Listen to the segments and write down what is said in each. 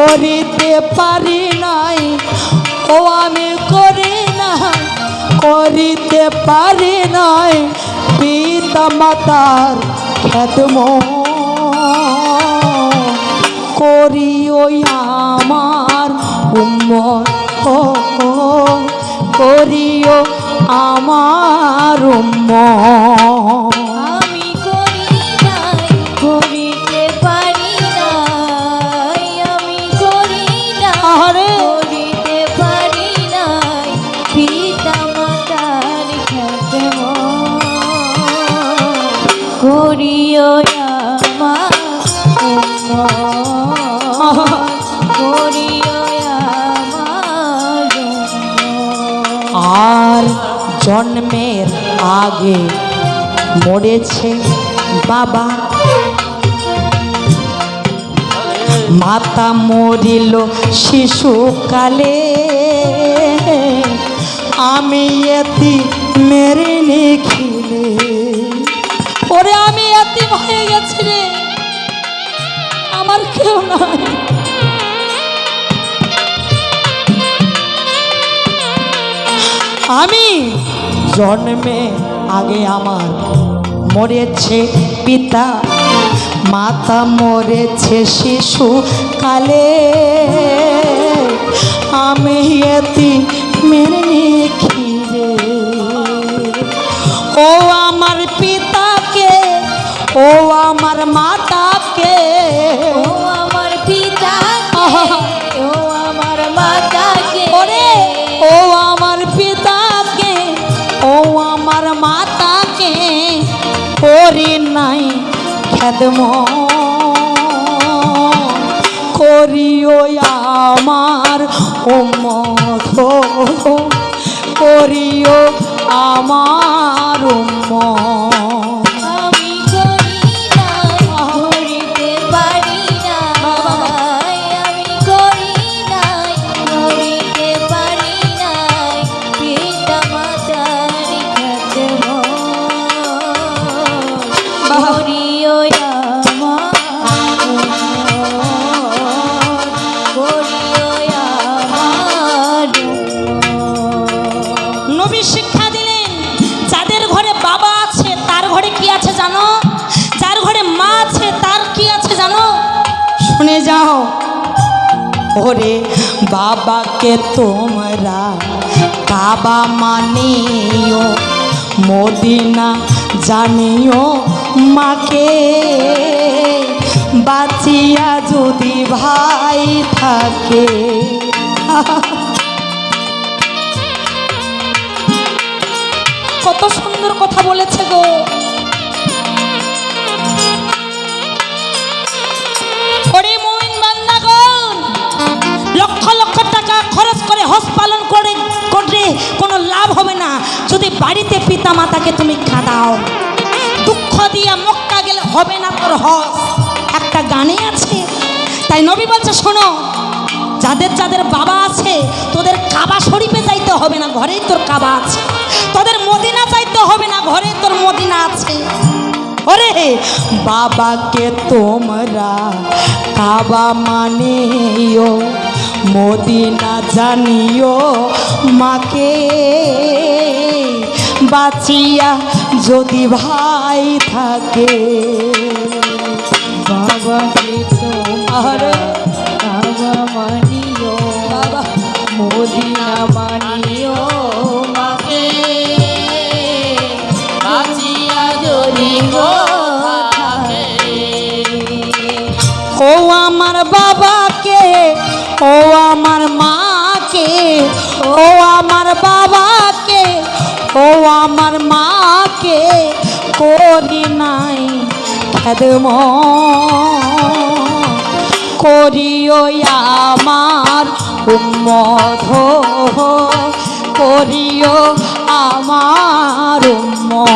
করিতে পারি নাই, ও আমি করি না, করিতে পারি নাই পিতা মাতার খেদমত। করিও আমার উম্মত, করিও আমার উম্মত। আমি করি নাই, করিতে পারি নাই, আমি করি নাই, করিতে পারি নাই পিতা মাতার খেদমত। করিও আমার উম্মত, করিও আমার উম্মত। আর জন্মের আগে মরেছে বাবা, মাতা মরিল শিশুকালে, আমি এতিমের নিখিলে। ওরে আমি এতিম হয়ে গেছি রে, আমার কেউ নাই। আমি জন্মে আগে আমার মরেছে পিতা, মাতা মরেছে শিশু কালে, আমি এতিমের নিখিলে। ও আমার পিতাকে, ও আমার মাতাকে, ও আমার পিতাকে, ও আমার মাতাকে, ওরে ও আমার পিতাকে, ও আমার মাতাকে করি নাই খেদমত। করিও আমার উম্মত, করিও আমার উম্মত। আমি করি নাই, করিতে পারি নাই, আমি করি নাই, করিতে পারি নাই পিতা মাতার খেদমত। করিও আমার উম্মত, করিও আমার উম্মত। নবী শিক্ষা দিলেন, যাদের ঘরে বাবা আছে তার ঘরে কি আছে জানো? যার ঘরে মা আছে তার কি আছে জানো? শুনে যাও। ওরে বাবাকে তোমরা কাবা মানিও, মদিনা জানিও মাকে, বাঁচিয়া যদি ভাই থাকে। কত সুন্দর কথা বলেছে গো। ওরে মুমিন বান্দাগণ, লক্ষ লক্ষ টাকা খরচ করে হজ পালন করে কোনো লাভ হবে না যদি বাড়িতে পিতা মাতাকে তুমি কাঁদাও। দুঃখ দিয়া মক্কা গেলে হবে না তোর হজ, একটা গানে আছে। তাই নবী বলছে শোনো, যাদের যাদের বাবা আছে তোদের কাবা শরীফে যাইতে হবে না, ঘরেই তোর কাবা আছে। তোদের মদিনা যাইতে হবে না, ঘরে তোর মদিনা আছে। ওরে বাবাকে তোমরা কাবা মানিও, মদিনা জানিও মাকে, বাঁচিয়া যদি ভাই থাকে। বাবাকে তোমার কাবা মানিও, বাবা মদিনা মানিও মাকে, বাঁচিয়া যদি গো থাকে। ও আমার বাবাকে, ও আমার মাকে, ও আমার বাবাকে, ও আমার মাকে করি নাই খেদমত। করিও আমার উম্মত, করিও আমার উম্মত।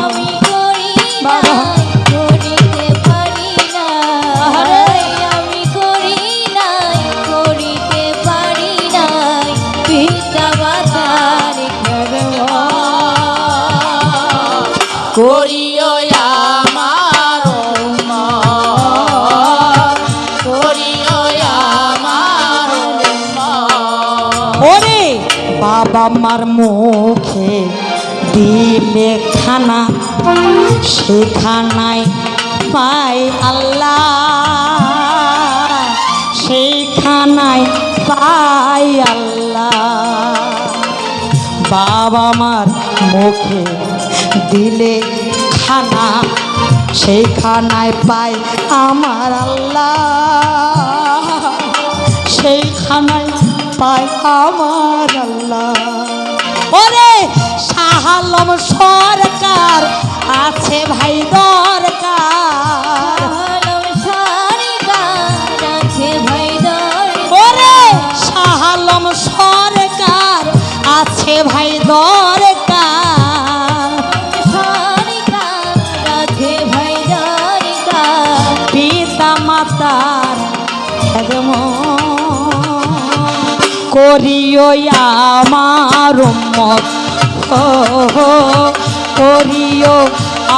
আমি করি নাই, করিতে পারি নাই, আমি করি নাই, করিতে পারি নাই পিতা মাতার খেদমত। করিও আমার উম্মত, করিও বাবা মার মুখে দিলে খানা সে খানায় পাই আল্লাহ, সেই খানায় পাই আল্লাহ। বাবা মার মুখে দিলে খানা সেই খানায় পাই আমার আল্লাহ, সেই খানায় পাই আমার আল্লাহ। ওরে শাহ আলম সরকার আছে ভাই দরকার, আলম সরকার আছে ভাই দরকার, ওরে শাহ আলম সরকার আছে ভাই দরকার, সরকার আছে ভাই দরকার, পিতা মাতার খেদমত করিও আমার উম্মত, ও করিও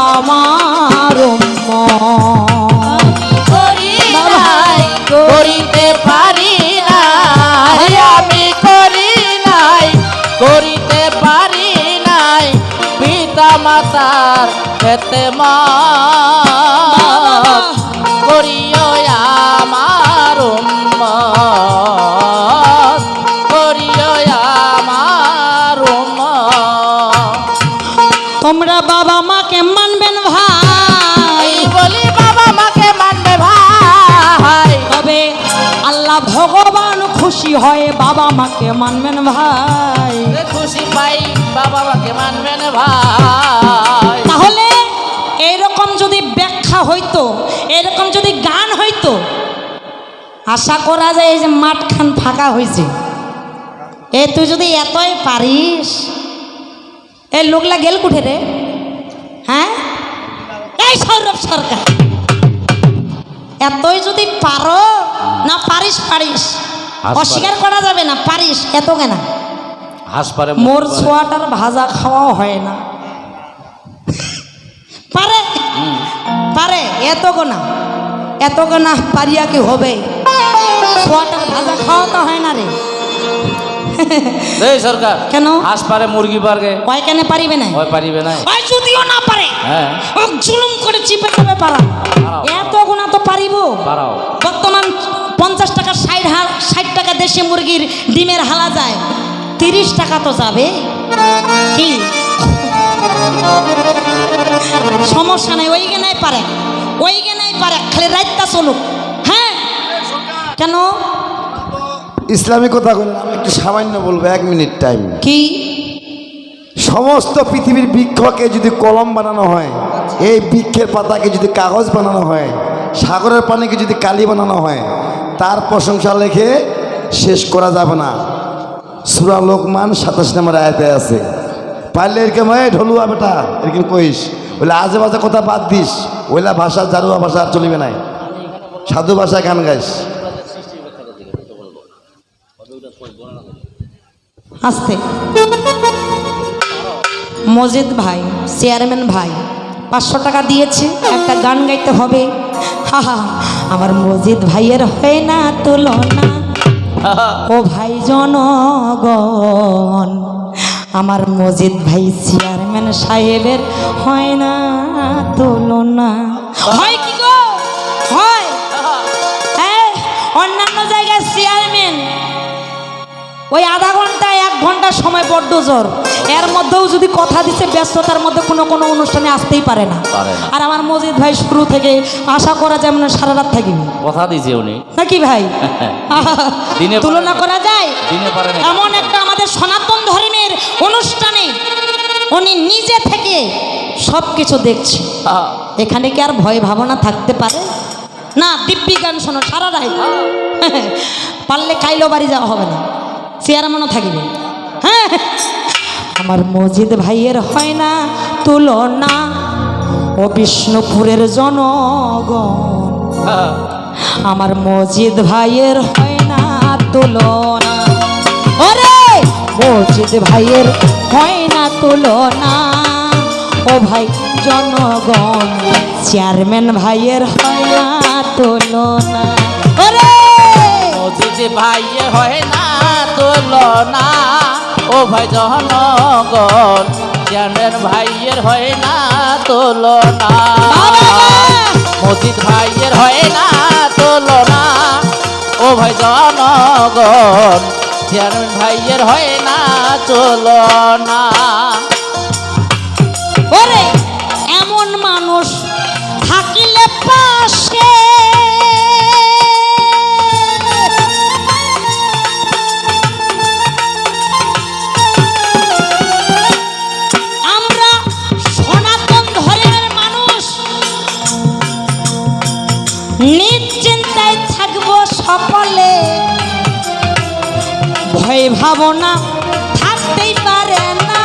আমার উম্মত। করি নাই করিতে পারি নাই, আমি করি নাই করিতে পারি নাই, পিতা মাতার খেদমত করিও আমার উম্মত, করিও আমার উম্মত। তোমরা বাবা মাকে মানবেন ভাই, বলি বাবা মাকে মানবে ভাই, তবে আল্লাহ ভগবান খুশি হয় বাবা মাকে মানবেন ভাই। খুশি পাই বাবা মাকে মানবেন ভাই। তাহলে এইরকম যদি ব্যাখ্যা হইতো, এরকম যদি গান হইতো, আশা করা যায় এই যে মাঠখান ফাঁকা হয়েছে, এ তুই যদি এতই পারিস, এই লোকলা গেল কুঠে রে, হ্যাঁ এই সৌরভ সরকার, এতই যদি পারো না পারিস পারিস, অস্বীকার করা যাবে না, পারিস এত কেন? হাসপারে মোর ছোয়াটার ভাজা খাওয়াও হয় না, পারে পারে এত গোনা, এত গোনা পারিয়া কি হবে? ছোয়াটার ভাজা খাওয়া তো হয় না রে। এই সরকার কেন? হাসপারে মুরগি পারগে ওই কেন পারিবে না? ওই পারিবে না, ওই যদিও না পারে, হ্যাঁ ও জুলুম করে চিপে চাপে পারা, এত গোনা তো পারিব। পারাও। বর্তমান 50 টাকা 60 টাকা দেশি মুরগির ডিমের হালা যায়, 30 টাকা তো যাবে কি? সমস্যা নাই, ওই গেনাই পারে, ওই গেনাই পারে, খালি রাইতটা চলুক। হ্যাঁ কেন? ইসলামী কথা বলেন, আমি একটু সামান্য বলবো, 1 মিনিট টাইম। কি? সমস্ত পৃথিবীর বৃক্ষকে যদি কলম বানানো হয়, এই বৃক্ষের পাতাকে যদি কাগজ বানানো হয়, সাগরের পানিকে যদি কালি বানানো হয়, তার প্রশংসা লেখে শেষ করা যাবে না। সূরা লোকমান 27 নম্বর আয়াতে আছে। পারলে এরকম ঢলুয়া বেটা এরকম কইস, বলে আজে বাজে কথা বাদ দিস, ওইলা ভাষা জারুয়া ভাষা আর চলিবে নাই, সাধু ভাষায় গান গাইস। আসতে মজিদ ভাই, চেয়ারম্যান ভাই 500 টাকা দিয়েছে, একটা গান গাইতে হবে। হা হা, আমার মজিদ ভাইয়ের হয় না তুলনা, ও ভাই জনগণ, আমার মজিদ ভাই চেয়ারম্যান সাহেবের হয় না তুলনা। হয় কি গো? হয়। হ্যাঁ, অন্যান্য জায়গায় চেয়ারম্যান ওই আধা ঘন্টা 1 ঘন্টা সময় বড্ড জোর, এর মধ্যেও যদি কথা দিচ্ছে ব্যস্ততার মধ্যে কোনো কোনো অনুষ্ঠানে আসতেই পারে না। আর আমার মজিদ ভাই শুরু থেকে আশা করা যায় মানে সারা রাত থাকবে, কথা দিয়েছে উনি নাকি ভাই? দিনে তুলনা করা যায়? দিনে পারে না। এমন একটা আমাদের সনাতন ধর্মের অনুষ্ঠানে উনি নিজে থেকে সব কিছু দেখছে, এখানে কি আর ভয় ভাবনা থাকতে পারে? না, দিব্যি গান শোনো সারা রাত, পারলে কাইলো বাড়ি যাওয়া হবে না, চেয়ারম্যানও থাকিবে। হ্যাঁ, আমার মজিদ ভাইয়ের হয় না তুলনা, ও বিষ্ণুপুরের জনগণ, আমার মজিদ ভাইয়ের হয় না তুলনা, ওরে মজিদ ভাইয়ের হয় না তুলনা, ও ভাই জনগণ, চেয়ারম্যান ভাইয়ের হয় না তুলনা, ওরে মজিদ ভাইয়ের হয় না তুলনা, ও ভাই জনগণ চেয়ারম্যান ভাইয়ের হয় না তুলনা মজিদ ভাইয়ের হয় না তুলনা ও ভাই জনগণ চেয়ারম্যান ভাইয়ের হয় না তুলনা ওরে এমন মানুষ থাকিলে পাশে আমরা সনাতন ধর্মের মানুষ নিশ্চিন্তায় থাকবো সকলে ভয় ভাবনা থাকতেই পারে না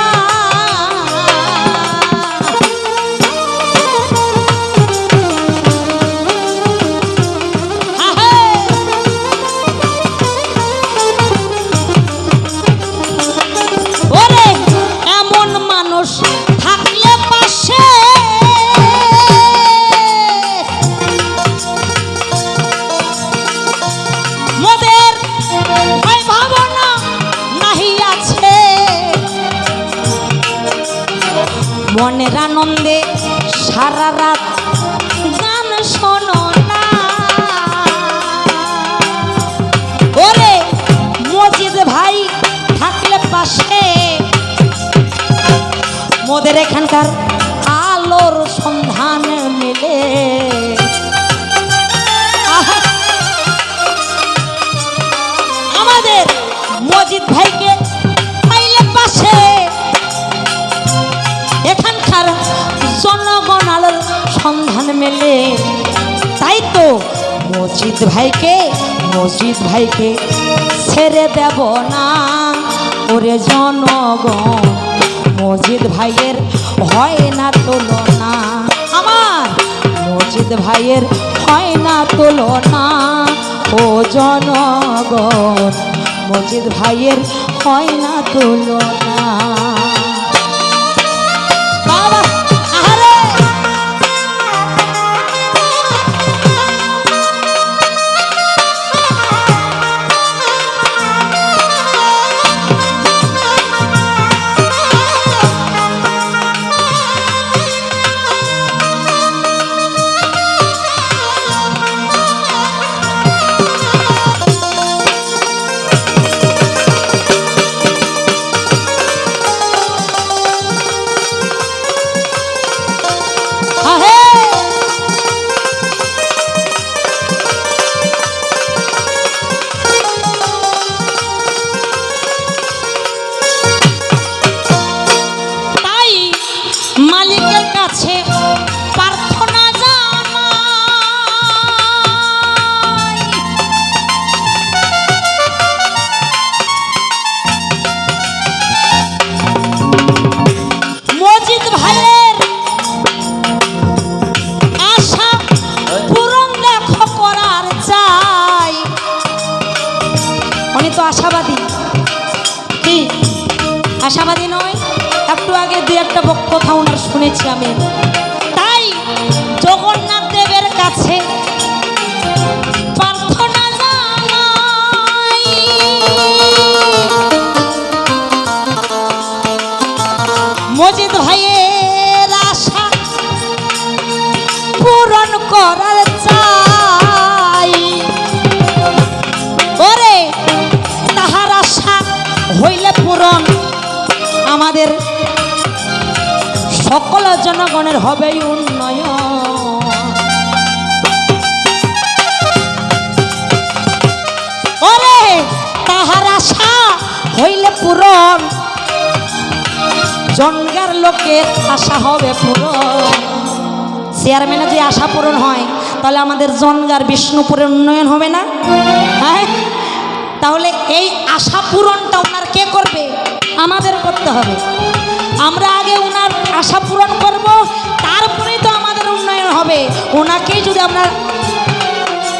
ওরে এমন মানুষ থাকলে পাশে মোদের ভয় ভাবনা নাহি আছে মনের আনন্দে সারা রাত গান শোনো না ওরে মজিদ ভাই থাকলে পাশে মোদের এখানকার আলোর সন্ধান মেলে আহা! আমাদের মজিদ ভাইকে পাইলে পাশে এখানকার জনগণ আলোর সন্ধান মেলে তাই তো মজিদ ভাইকে ছেড়ে দেব না ওরে জনগণ মজিদ ভাইয়ের হয় না তুলনা আমার মজিদ ভাইয়ের হয় না তুলনা ও জনগণ মজিদ ভাইয়ের হয় না তুলনা বাবা আরে তাই মালিকের কাছে প্রার্থনা জানাই মজিদ ভাইয়ের আশা পূরণ দেখো করার চাই উনি তো আশাবাদী কি আশাবাদী নয় একটু আগে দুই একটা কথা ওনার শুনেছি আমি তাই জগন্নাথ দেবের কাছে প্রার্থনা জানাই মজিদ ভাইয়ের আশা পূরণ করার চাই ওরে তাহার আশা হইলে পূরণ আমাদের সকল জনগণের হবে উন্নয়ন ওরে তাহার আশা হইলে পূরণ জনগার লোকের আশা হবে পূরণ চেয়ারম্যানের যে আশা পূরণ হয় তাহলে আমাদের জনগার বিষ্ণুপুরের উন্নয়ন হবে না হ্যাঁ তাহলে এই আশা পূরণটা ওনার কে করবে আমাদের করতে হবে আমরা আগে ওনার আশা পূরণ করব তারপরেই তো আমাদের উন্নয়ন হবে ওনাকেই যদি আমরা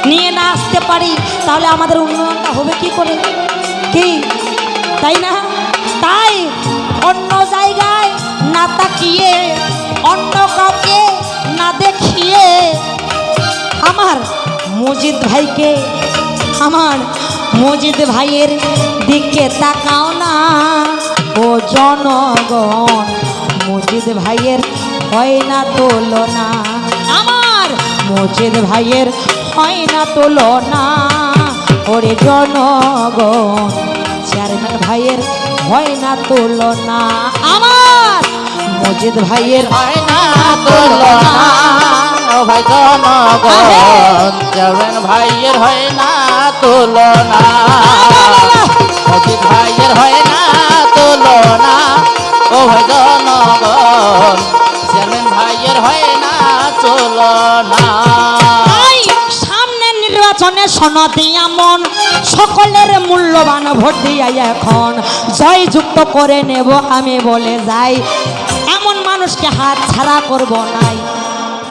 নিয়ে না আসতে পারি তাহলে আমাদের উন্নয়নটা হবে কি করে কি তাই না তাই অন্য জায়গায় না তাকিয়ে অন্য কাউকে না দেখিয়ে আমার মজিদ ভাইকে আমার মজিদ ভাইয়ের দিকে তাকাও না ও জনগণ মজিদ ভাইয়ের হয় না তুলনা, আমার মজিদ ভাইয়ের হয় না তুলনা। ওরে জনগণ চেয়ারম্যান ভাইয়ের হয় না তুলনা, আমার মজিদ ভাইয়ের হয় না তুলনা। ও ভাই জনগণ চেয়ারম্যান ভাইয়ের হয় না তুলনা, মজিদ ভাইয়ের হয় না তুলনা। ও ভাই জনগণ চেয়ারম্যান ভাইয়ের হয় না তুলনা। তাই সামনের নির্বাচনে সনদি এমন সকলের মূল্যবান ভোট দিয়া এখন জয়যুক্ত করে নেব আমি বলে যাই। এমন মানুষকে হাত ছাড়া করব নাই,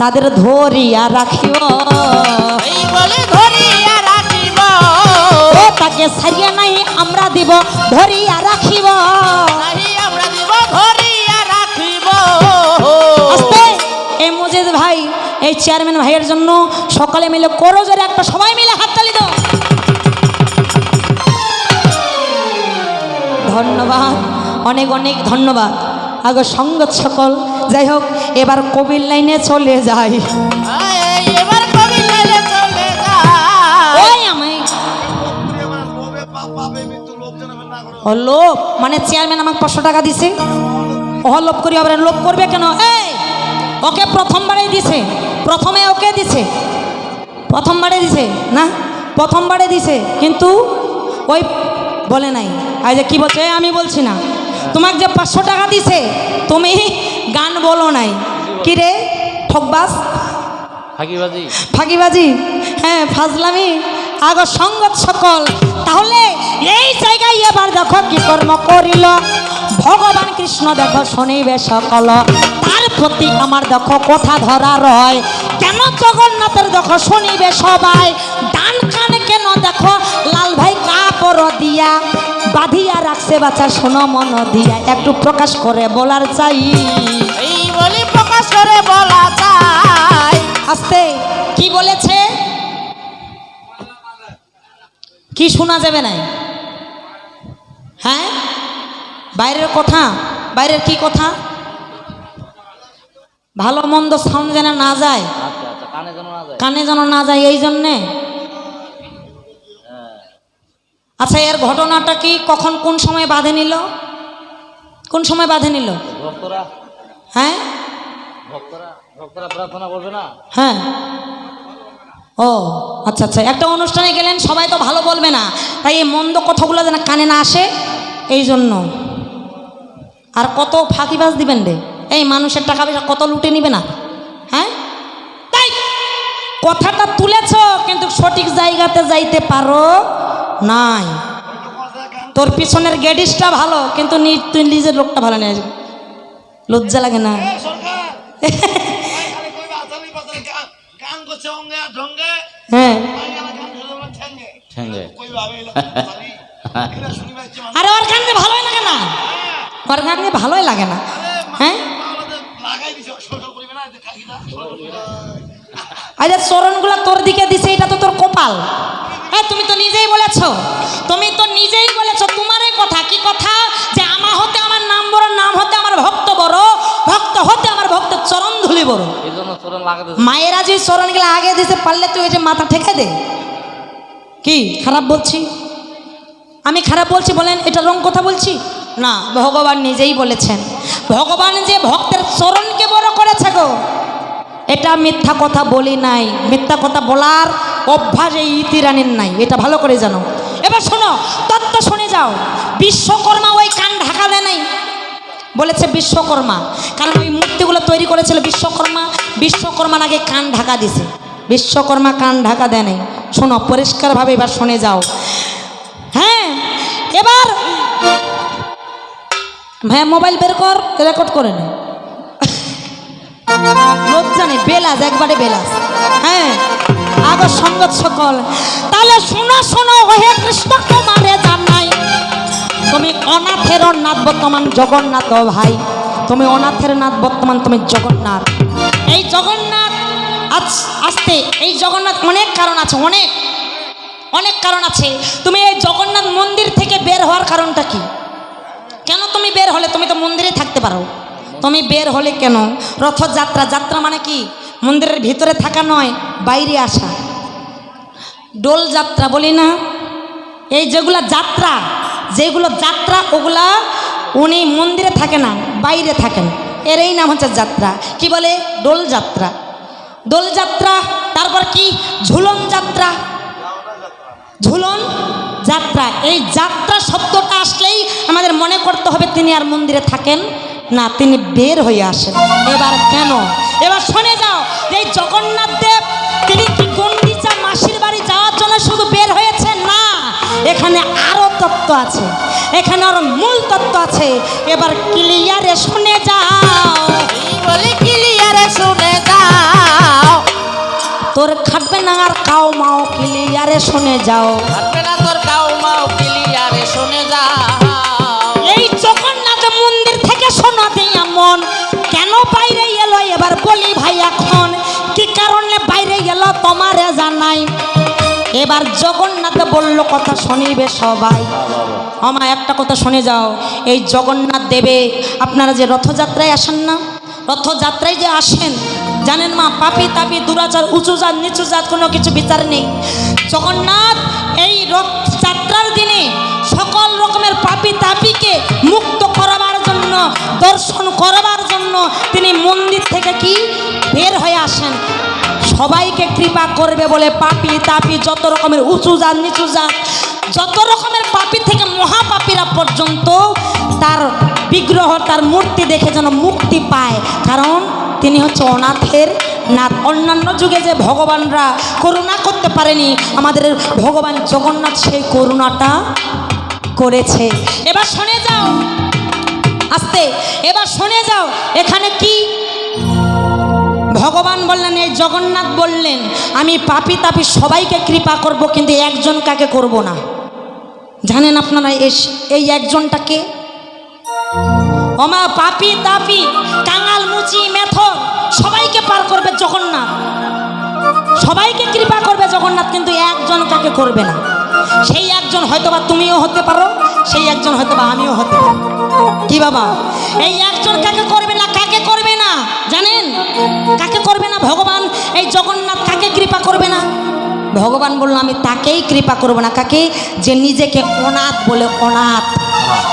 তাদের ধরিয়া রাখিব, এই বলে ধরিয়া রাখিব, ও তাকে ছাড়িয়া নাই আমরা দিব ধরিয়া রাখিব। নাহি আমরা দিব ধরিয়া রাখিব। আস্তে এই মজিদ ভাই এই চেয়ারম্যান ভাইয়ের জন্য সকালে মিলে করো জোরে একটা সবাই মিলে হাততালি দাও। ধন্যবাদ, অনেক অনেক ধন্যবাদ। আগে সঙ্গত সকল, যাই হোক এবার কবির লাইনে চলে যাই। এই এবার কবি লাইনে চলে যায়। ওই আমি ও লোভ মানে চেয়ারম্যান আমাকে 500 টাকা দিছে, ও লোভ করি আবার লোভ করবে কেন? এই ওকে প্রথমবারে দিছে, প্রথমে ওকে দিছে, প্রথমবারে দিছে না, প্রথমবারে দিছে কিন্তু ওই বলে নাই। আর যে কি বলছে আমি বলছি না, তোমাকে যে 500 টাকা দিছে তুমি গান বলো নাই, কি রে ঠকবাস ফাঁকিবাজি, ফাঁকিবাজি, হ্যাঁ ফাজলামি। আগো সঙ্গত সকল, তাহলে এই জায়গায় এবার দেখো কি কর্ম করিল ভগবান কৃষ্ণ, দেখো শুনিবে সকল, তার প্রতি আমার দেখো কথা ধরা রয়। কেন জগন্নাথের দেখো শুনিবে সবাই, ডান কান কেন দেখো লাল ভাই কাপড় দিয়া বাঁধিয়া রাখছে বাচ্চা, শোনো মন দিয়া একটু প্রকাশ করে বলার চাই। এই বলি প্রকাশ করে বলা যায়। আস্তে কি বলেছে কি শোনা যাবে না? হ্যাঁ বাইরের কথা, বাইরের কি কথা? ভালো মন্দ সাউন্ড যেন না যায়, আচ্ছা আচ্ছা, কানে যেন না যায়। কানে যেন না যায়, এই জন্যে। আচ্ছা এর ঘটনাটা কি, কখন কোন সময় বাঁধে নিল, কোন সময় বাঁধে নিল? ভক্তরা, হ্যাঁ ভক্তরা, ভক্তরা প্রার্থনা করবে না? হ্যাঁ ও আচ্ছা আচ্ছা, একটা অনুষ্ঠানে গেলেন সবাই তো ভালো বলবে না, তাই এই মন্দ কথাগুলো যেন কানে না আসে এই জন্য। আর কত ফাঁকিবাজ দিবেন রে, এই মানুষের টাকা পয়সা কত লুটে নিবে না, হ্যাঁ তাই কথাটা তুলেছ কিন্তু সঠিক জায়গাতে যাইতে পারো নাই। তোর পিছনের গেডিসটা ভালো কিন্তু তুই নিজের লোকটা ভালো নেই, লজ্জা লাগে না? হ্যাঁ ঠেঙ্গে আরে ওর গান যে ভালোই লাগে না, ওর গান যে ভালোই লাগে না। হ্যাঁ আরে চরণগুলো তোর দিকে দিছে, এটা তো তোর কপাল। হ্যাঁ তুমি তো নিজেই বলেছো, তুমি তো নিজেই বলেছো তোমারই কথা, কি কথা যে আমা হতে আমার নাম বড়, নাম হতে আমার ভক্ত বড়, ভক্ত হতে আমার ভক্তের চরণ ধুলি বড়। এই জন্য চরণ লাগাতে মায়েরা যে চরণগুলো আগে দিতে পারলে তুই ওই যে মাথা ঠেকে দে। কি খারাপ বলছি আমি? খারাপ বলছি বলেন? এটা রং কথা বলছি না, ভগবান নিজেই বলেছেন, ভগবান যে ভক্তের চরণকে বড় করেছে গো, এটা মিথ্যা কথা বলি নাই, মিথ্যা কথা বলার অভ্যাস এই ইতিরানির নাই, এটা ভালো করে জানো। এবার শোনো তত্ত্ব শুনে যাও, বিশ্বকর্মা ওই কান ঢাকা দেয় নাই, বলেছে বিশ্বকর্মা, কারণ ওই মূর্তিগুলো তৈরি করেছিল বিশ্বকর্মা, বিশ্বকর্মার আগে কান ঢাকা দিছে, বিশ্বকর্মা কান ঢাকা দেয় নাই। শোনো পরিষ্কারভাবে এবার শুনে যাও। হ্যাঁ এবার ভাইয়া মোবাইল বের কর, রেকর্ড করে নে, লজ্জা নেই, বেলাস একবারে বেলাস। হ্যাঁ আগে সঙ্গত সকল, তাহলে শোনো শোনো হে কৃষ্ণ কুমারে জানাই, তুমি অনাথের নাথ বর্তমান জগন্নাথ ভাই, তুমি অনাথের নাথ বর্তমান তুমি জগন্নাথ। এই জগন্নাথ আসতে এই জগন্নাথ অনেক কারণ আছে, অনেক অনেক কারণ আছে। তুমি এই জগন্নাথ মন্দির থেকে বের হওয়ার কারণটা কি? কেন তুমি বের হলে? তুমি তো মন্দিরে থাকতে পারো, তুমি বের হলে কেন? রথযাত্রা, যাত্রা মানে কি মন্দিরের ভিতরে থাকা নয়, বাইরে আসা। দোল যাত্রা বলি না, এই যেগুলা যাত্রা, যেগুলো যাত্রা ওগুলা উনি মন্দিরে থাকে না, বাইরে থাকেন, এর এই নাম হচ্ছে যাত্রা। কি বলে? দোল যাত্রা। দোল যাত্রা, তারপর কি ঝুলন যাত্রা, ঝুলন যাত্রা। এই যাত্রা শব্দটা আসলেই আমাদের মনে করতে হবে তিনি আর মন্দিরে থাকেন না, তিনি বের হয়ে আসেন। এবার কেন? এবার শুনে যাও, এই জগন্নাথ দেব তিনি কি গুন্ডিচা মাসির বাড়ি যাওয়ার জন্য শুধু বের হয়েছেন না, এখানে আরো তত্ত্ব আছে, এখানে আরো মূল তত্ত্ব আছে। এবার ক্লিয়ারে শুনে যাও, বলে ক্লিয়ারে শুনে যাও, তোর খাটবে না আর কাউ মাও, ক্লিয়ারে শুনে যাও। থাকবে না তোর কাউ মাও, ক্লিয়ারে শুনে যাও। এই জগন্নাথ মন্দির থেকে শোনা দেই এমন কেন বাইরে এলো? এবার বলি ভাই, এখন কি কারণে বাইরে গেল তোমারে জানাই। এবার জগন্নাথ বলল, কথা শুনিবে সবাই। আমার একটা কথা শুনে যাও, এই জগন্নাথ দেবে আপনারা যে রথযাত্রায় আসেন না, রথযাত্রায় যে আসেন, জানেন মা, পাপি তাপি দুরাচার উঁচু জাত নিচু জাত কোনো কিছু বিচার নেই। জগন্নাথ এই রথযাত্রার দিনে সকল রকমের পাপি তাপিকে মুক্ত করাবার জন্য, দর্শন করবার জন্য তিনি মন্দির থেকে কি বের হয়ে আসেন, সবাইকে কৃপা করবে বলে। পাপি তাপি যত রকমের উঁচু জাত নিচু জাত, যত রকমের পাপি থেকে মহাপাপীরা পর্যন্ত তার বিগ্রহ, তার মূর্তি দেখে যেন মুক্তি পায়, কারণ তিনি হচ্ছে অনাথের নাথ। অন্যান্য যুগে যে ভগবানরা করুণা করতে পারেনি, আমাদের ভগবান জগন্নাথ সেই করুণাটা করেছে। এবার শুনে যাও আস্তে, এবার শুনে যাও, এখানে কি ভগবান বললেন, এই জগন্নাথ বললেন, আমি পাপি তাপি সবাইকে কৃপা করব, কিন্তু একজন কাকে করব না। জানেন আপনারা এই একজনটাকে? ওমা পাপি তাপি কাঙাল মুচি মেথর সবাইকে পার করবে জগন্নাথ, সবাইকে কৃপা করবে জগন্নাথ, কিন্তু একজন কাকে করবে না। সেই একজন হয়তোবা তুমিও হতে পারো, সেই একজন হয়তোবা আমিও হতে পারি। কি বাবা, এই একজন কাকে করবে না? কাকে করবে না জানেন? কাকে করবে না ভগবান? এই জগন্নাথ কাকে কৃপা করবে না? ভগবান বলল, আমি তাকেই কৃপা করব না। কাকে? যে নিজেকে অনাথ বলে। অনাথ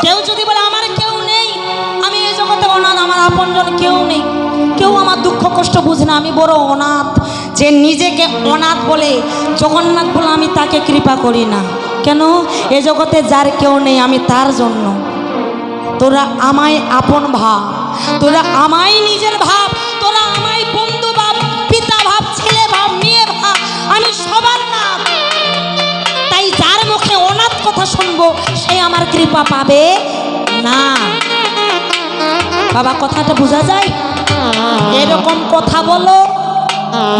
কেউ যদি বলে আমার কেউ নেই, আমি এই জগতে অনাথ, আমার আপনজন কেউ নেই, কেউ আমার দুঃখ কষ্ট বুঝে না, আমি বড় অনাথ, যে নিজেকে অনাথ বলে, জগন্নাথ বলে আমি তাকে কৃপা করি না। কেন? এ জগতে যার কেউ নেই, আমি তার জন্য। তোরা আমায় আপন ভাব, তোরা আমায় নিজের ভাব, তোরা আমায় বন্ধু ভাব, পিতা ভাব, ছেলে ভাব, মেয়ে ভাব, আমি সবার নাথ। তাই যার মুখে অনাথ কথা শুনবো সে আমার কৃপা পাবে না। বাবা কথাটা বোঝা যায়? এরকম কথা বলো,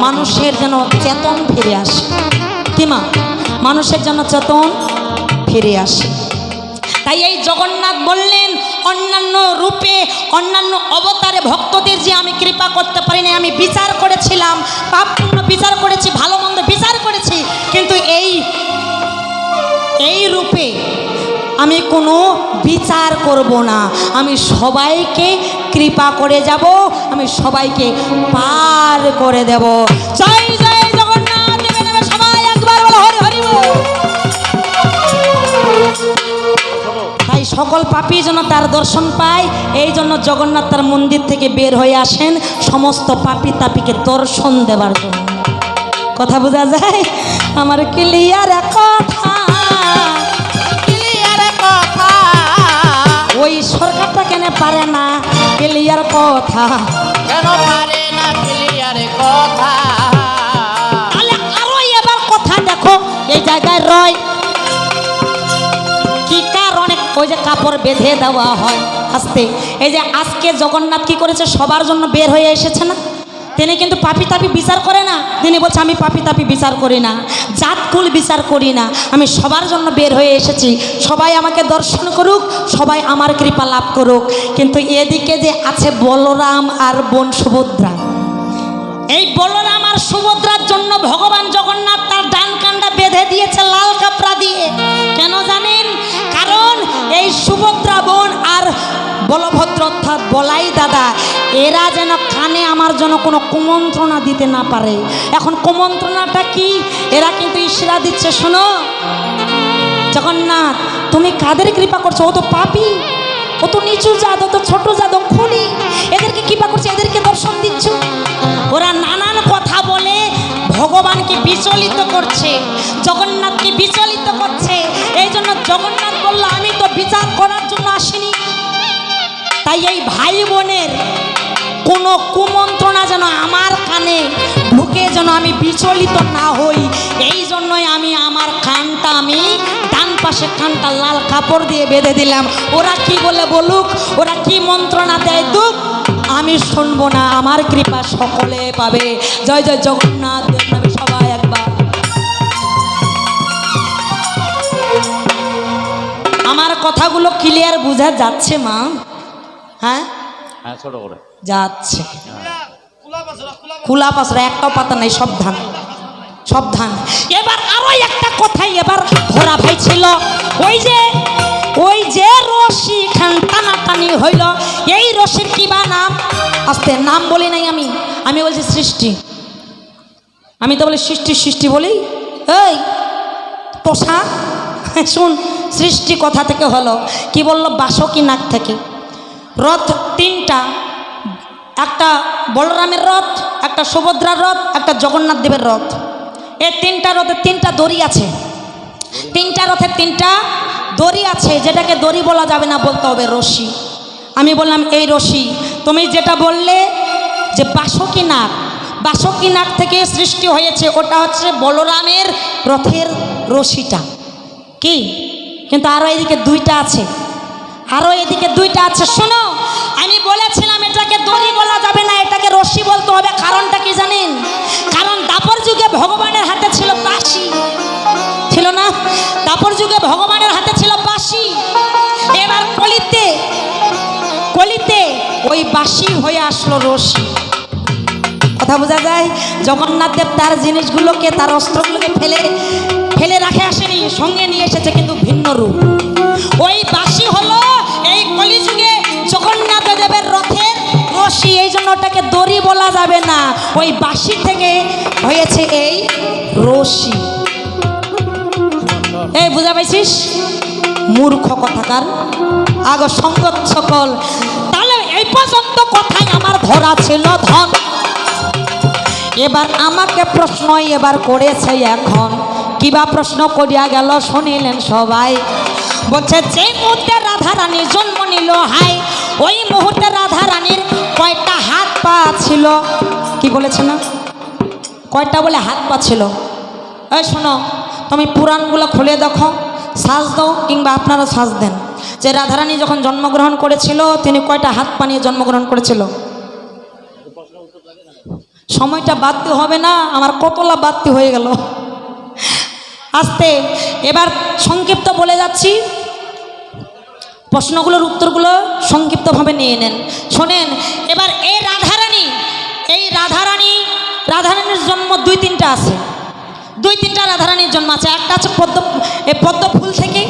মানুষের যেন চেতন ফিরে আসে। কি মা? মানুষের যেন চেতন ফিরে আসে। তাই এই জগন্নাথ বললেন, অন্যান্য রূপে অন্যান্য অবতারে ভক্তদের যে আমি কৃপা করতে পারিনি, আমি বিচার করেছিলাম, পাপ পুণ্য বিচার করেছি, ভালো মন্দ বিচার করেছি, কিন্তু এই রূপে আমি কোনো বিচার করব না। আমি সবাইকে কৃপা করে যাব, আমি সবাইকে পার করে দেব। জয় জয় জগন্নাথ, নেবে নেবে সবাই একবার বলো হরি হরি বল। তাই সকল পাপী যেন তার দর্শন পায়, এই জন্য জগন্নাথ তার মন্দির থেকে বের হয়ে আসেন সমস্ত পাপী তাপীকে দর্শন দেবার জন্য। কথা বোঝা যায়? আমার ক্লিয়ার কথা, ওই সরকারটা কেন পারে না ক্লিয়ার কথা? কেন পারে না ক্লিয়ার কথা? তাহলে আরো এবার কথা দেখো, এই জায়গায় রয় কি কারণে ওই যে কাপড় বেঁধে দেওয়া হয় আস্তে। এই যে আজকে জগন্নাথ কি করেছে? সবার জন্য বের হয়ে এসেছে না? তিনি কিন্তু পাপি তাপি বিচার করে না। তিনি বলছে, আমি পাপি তাপি বিচার করি না, জাতকুল বিচার করি না, আমি সবার জন্য বের হয়ে এসেছি, সবাই আমাকে দর্শন করুক, সবাই আমার কৃপা লাভ করুক। কিন্তু এদিকে যে আছে বলরাম আর বোন সুভদ্রা, এই বলরাম আর সুভদ্রার জন্য ভগবান জগন্নাথ তার ডান কানটা বেঁধে দিয়েছে লাল কাপড়া দিয়ে। কেন জানেন? কারণ এই সুভদ্রা বোন আর বলাই দাদা, এরা যেন কানে আমার জন্য কোনো কুমন্ত্রণা দিতে না পারে। এখন কুমন্ত্রণাটা কি? এরা কিন্তু ইশারা দিচ্ছে, শোনো জগন্নাথ তুমি কাদের কৃপা করছো? ও তো পাপী, ও তো নিচু জাত, ও তো ছোট জাত, খুনি, এদেরকে কৃপা করছে, এদেরকে দর্শন দিচ্ছ। ওরা নানান কথা বলে ভগবানকে বিচলিত করছে, জগন্নাথকে বিচলিত করছে। এই জন্য জগন্নাথ বলল আমি তো বিচার করার জন্য আসিনি। তাই এই ভাই বোনের কোনো কুমন্ত্রণা যেন আমার কানে ঢুকে যেন আমি বিচলিত না হই, এই জন্যই আমি আমার কানটা আমি ডান পাশে কানটা লাল কাপড় দিয়ে বেঁধে দিলাম। ওরা কি বলে বলুক, ওরা কি মন্ত্রণা দেয় দুঃখ, আমি শুনবো না। আমার কৃপা সকলে পাবে। জয় জয় জগন্নাথ দেব নামে সবাই একবার। আমার কথাগুলো ক্লিয়ার বোঝা যাচ্ছে মা? হ্যাঁ ছোট করে যাচ্ছে। খোলা পাসরা একটাও পাতা নাই, সব ধান, সব ধান। এবার আরো একটা কথাই এবার ধরা ভাই ছিল, ওই যে রশি খান টানাটানি হইল, এই রশির কি বা নাম? আস্তে নাম বলি নাই আমি বলছি সৃষ্টি। আমি তো বলি সৃষ্টি বলি। এই পোষা শুন, সৃষ্টি কথা থেকে হলো, কি বললো? বাসকী নাগ থেকে। রথ তিনটা, একটা বলরামের রথ, একটা সুভদ্রার রথ, একটা জগন্নাথ দেবের রথ। এই তিনটা রথের তিনটা দড়ি আছে, তিনটা রথের তিনটা দড়ি আছে, যেটাকে দড়ি বলা যাবে না, বলতে হবে রশি। আমি বললাম এই রশি, তুমি যেটা বললে যে বাসকী নাগ, বাসকী নাগ থেকে সৃষ্টি হয়েছে, ওটা হচ্ছে বলরামের রথের রশিটা। কি কিন্তু আরও এদিকে দুইটা আছে, আরও এদিকে দুইটা আছে। শোনো, আমি বলেছিলাম এটাকে দড়ি বলা যাবে না, এটাকে রশি বলতে হবে। কারণটা কি জানেন? কারণ দাপর যুগে ভগবানের হাতে ছিল বাঁশি, ছিল না? দাপর যুগে ভগবানের হাতে ছিল বাঁশি। এবার কলিতে ওই বাঁশি হয়ে আসলো রশি। কথা বোঝা যায়? জগন্নাথ দেব তার জিনিসগুলোকে, তার অস্ত্রগুলোকে ফেলে রাখে আসেনি, সঙ্গে নিয়ে এসেছে, কিন্তু ভিন্ন রূপ। ওই বাঁশি হলো এই কলিযুগে জগন্নাথ দেবের রথের রশি, এই জন্য ওটাকে দড়ি বলা যাবে না, ওই বাঁশি থেকে হয়েছে এই রশি। এই বুঝা পাইছিস? মূর্খ কথাকার, আগ সঙ্গত সকল। তাহলে এই পর্যন্ত কথাই আমার ধরা ছিল ধন। এবার আমাকে প্রশ্ন এবার করেছে, এখন কিবা প্রশ্ন করিয়া গেল শুনিলেন সবাই। বলছে যে মুহূর্তে রাধারানী জন্ম নিল হাই, ওই মুহূর্তে রাধারানীর কয়টা হাত পা ছিল? কি বলেছে না? কয়টা বলে হাত পা ছিল? এই শোনো, তুমি পুরাণগুলো খুলে দেখো, সাজ দাও, কিংবা আপনারা সাজ দেন, যে রাধারানী যখন জন্মগ্রহণ করেছিল তিনি কয়টা হাত পা নিয়ে জন্মগ্রহণ করেছিল? সময়টা বাড়তে হবে না, আমার কতলা বাড়তি হয়ে গেল। আস্তে এবার সংক্ষিপ্ত বলে যাচ্ছি, প্রশ্নগুলোর উত্তরগুলো সংক্ষিপ্তভাবে নিয়ে নেন। শোনেন, এবার এই রাধারানীর জন্ম দুই তিনটা আছে, দুই তিনটা রাধারানীর জন্ম আছে। একটা আছে পদ্ম ফুল থেকে,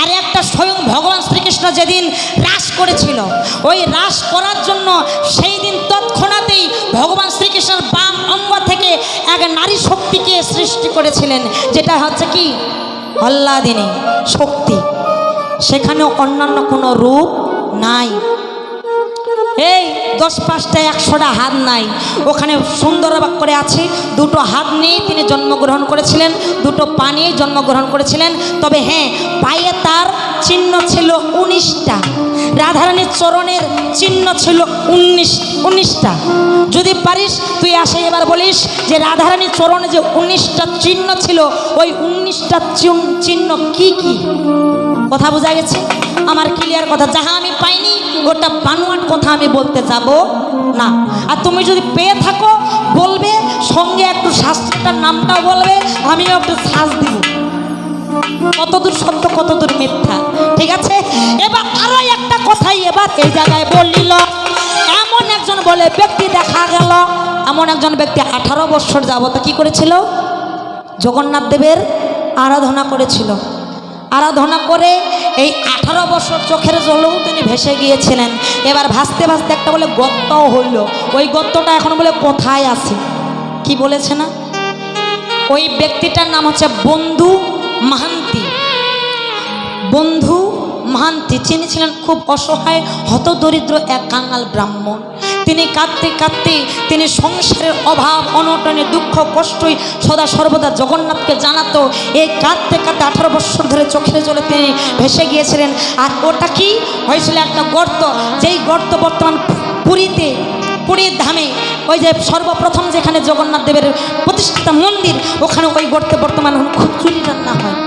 আর একটা স্বয়ং ভগবান শ্রীকৃষ্ণ যেদিন রাস করেছিল, ওই রাস করার জন্য সেই দিন তৎক্ষণাতেই ভগবান শ্রীকৃষ্ণের বাম অঙ্গ থেকে এক নারী শক্তিকে সৃষ্টি করেছিলেন, যেটা হচ্ছে কি হল্লাদিনী শক্তি। সেখানেও অন্যান্য কোনো রূপ নাই। এই 10-5টা 100টা হাত নাই, ওখানে সুন্দর করে আছে, দুটো হাত নিয়ে তিনি জন্মগ্রহণ করেছিলেন, দুটো পা নিয়ে জন্মগ্রহণ করেছিলেন। তবে হ্যাঁ, পায়ে তার চিহ্ন ছিল 19টা, রাধারানীর চরণের চিহ্ন ছিল 19টা। যদি পারিস তুই আসে এবার বলিস যে রাধারানীর চরণে যে 19টা চিহ্ন ছিল, ওই 19টা চিহ্ন কি কি? কথা বোঝা গেছে? আমার ক্লিয়ার কথা। যাহা আমি পাইনি ওটা বানোয়াট কথা আমি বলতে যাব না। আর তুমি যদি পেয়ে থাকো বলবে, সঙ্গে একটু শাস্ত্রটার নামটাও বলবে, আমিও একটু শ্বাস দিব, কতদূর সত্য কতদূর মিথ্যা। ঠিক আছে? এবার আরো একটা কথাই এবার এই জায়গায় বলিল। এমন একজন বলে ব্যক্তি দেখা গেল, এমন একজন ব্যক্তি 18 বছর যাবত কি করেছিল? জগন্নাথ দেবের আরাধনা করেছিল। আরাধনা করে এই 18 বছর চোখের জলেও তিনি ভেসে গিয়েছিলেন। এবার ভাসতে ভাসতে একটা বলে গর্তও হইল। ওই গর্তটা এখন বলে কোথায় আছে, কি বলেছে না? ওই ব্যক্তিটার নাম হচ্ছে বন্ধু মাহান্তি। বন্ধু মাহান্তি তিনি ছিলেন খুব অসহায় হতদরিদ্র এক কাঙাল ব্রাহ্মণ। তিনি কাঁদতে কাঁদতে তিনি সংসারের অভাব অনটনে দুঃখ কষ্টই সদা সর্বদা জগন্নাথকে জানাতো। এই কাঁদতে কাঁদতে 18 বছর ধরে চোখের জলে তিনি ভেসে গিয়েছিলেন। আর ওটা কি হয়েছিল? একটা গর্ত, যেই গর্ত বর্তমান পুরীর ধামে ওই যে সর্বপ্রথম যেখানে জগন্নাথ দেবের প্রতিষ্ঠিত মন্দির, ওখানে ওই গর্তে বর্তমান খিচুড়ি রান্না হয়।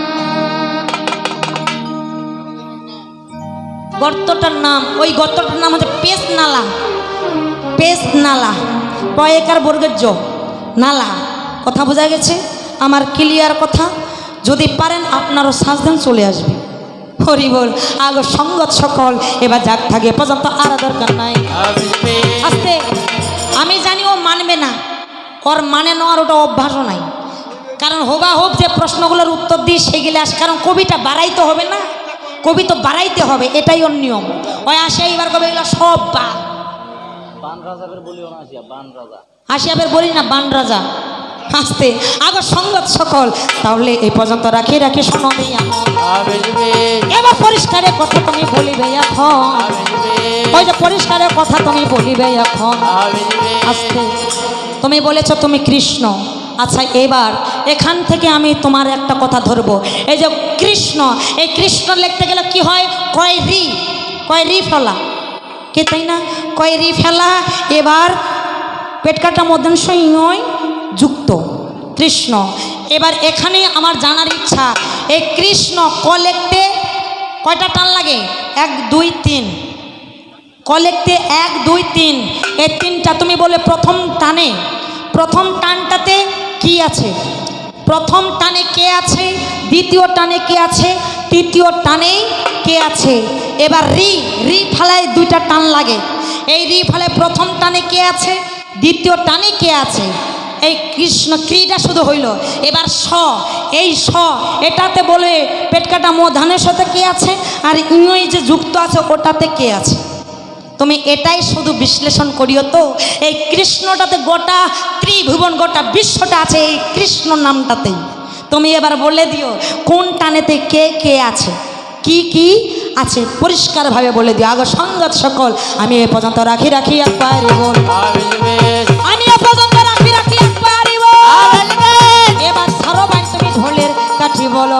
গর্তটার নাম, ওই গর্তটার নাম হচ্ছে পেশ নালা। পেশ নালা, পয়েকার বর্গের জ নালা। কথা বোঝা গেছে আমার? ক্লিয়ার কথা। যদি পারেন আপনারও সাজধান চলে আসবে। হরি বল। আগে সঙ্গত সকল এবার যাক থাকে পর্যন্ত আর দরকার নাই। আস্তে, আমি জানি ও মানবে না, ওর মানে নেওয়ার ওটা অভ্যাসও নাই। কারণ হোক যে প্রশ্নগুলোর উত্তর দিই সেগুলো আসে, কারণ কবিটা বাড়াইতে হবে না, কবি তো বাড়াইতে হবে, এটাই ওর নিয়ম। ওই আসে এইবার কবি এগুলো সব আসিয়াবের বলি না, বান রাজা। হাসতে আগর সঙ্গত সকল, তাহলে এই পর্যন্ত রাখি শোনো ভাইয়া। এবার পরিষ্কারের কথা তুমি বলিবে এখন, ওই যে পরিষ্কারের কথা তুমি বলিবে এখন। আস্তে, তুমি বলেছ তুমি কৃষ্ণ। আচ্ছা, এবার এখান থেকে আমি তোমার একটা কথা ধরবো। এই যে কৃষ্ণ, এই কৃষ্ণ লিখতে গেলে কি হয়? কয় রি ফেলা, কে তাই না? কয় রি ফেলা। এবার পেটকাটা মধ্যাংশই যুক্ত কৃষ্ণ। এবার এখানে আমার জানার ইচ্ছা, এই কৃষ্ণ ক লিখতে কয়টা টান লাগে? 1 2 3। ক লিখতে 1 2 3, এই 3টা তুমি বলে প্রথম টানটাতে কি আছে? প্রথম টানে কে আছে? দ্বিতীয় টানে কে আছে? তৃতীয় টানে কে আছে? এবার রি ফালায় 2টা টান লাগে। এই রি ফালায় প্রথম টানে কে আছে? দ্বিতীয় টানে কে আছে? এই কৃষ্ণ ক্রীড়া শুধু হইল। এবার এই এটাতে বলে পেটকাটা ধানের সাথে কে আছে, আর ইংই যে যুক্ত আছে ওটাতে কে আছে? তুমি এটাই শুধু বিশ্লেষণ করিও তো। এই কৃষ্ণটাতে গোটা ত্রিভুবন, গোটা বিশ্বটা আছে এই কৃষ্ণ নামটাতেই। তুমি এবার বলে দিও কোন টানেতে কে কে আছে, কি আছে, পরিষ্কারভাবে বলে দিও। আগে সঙ্গত সকল আমি এ পর্যন্ত রাখি একবার বল। আমি এ পর্যন্ত রাখি একবার বল। এবার সারো বাই তুমি ঢোলের কাঠি বলো।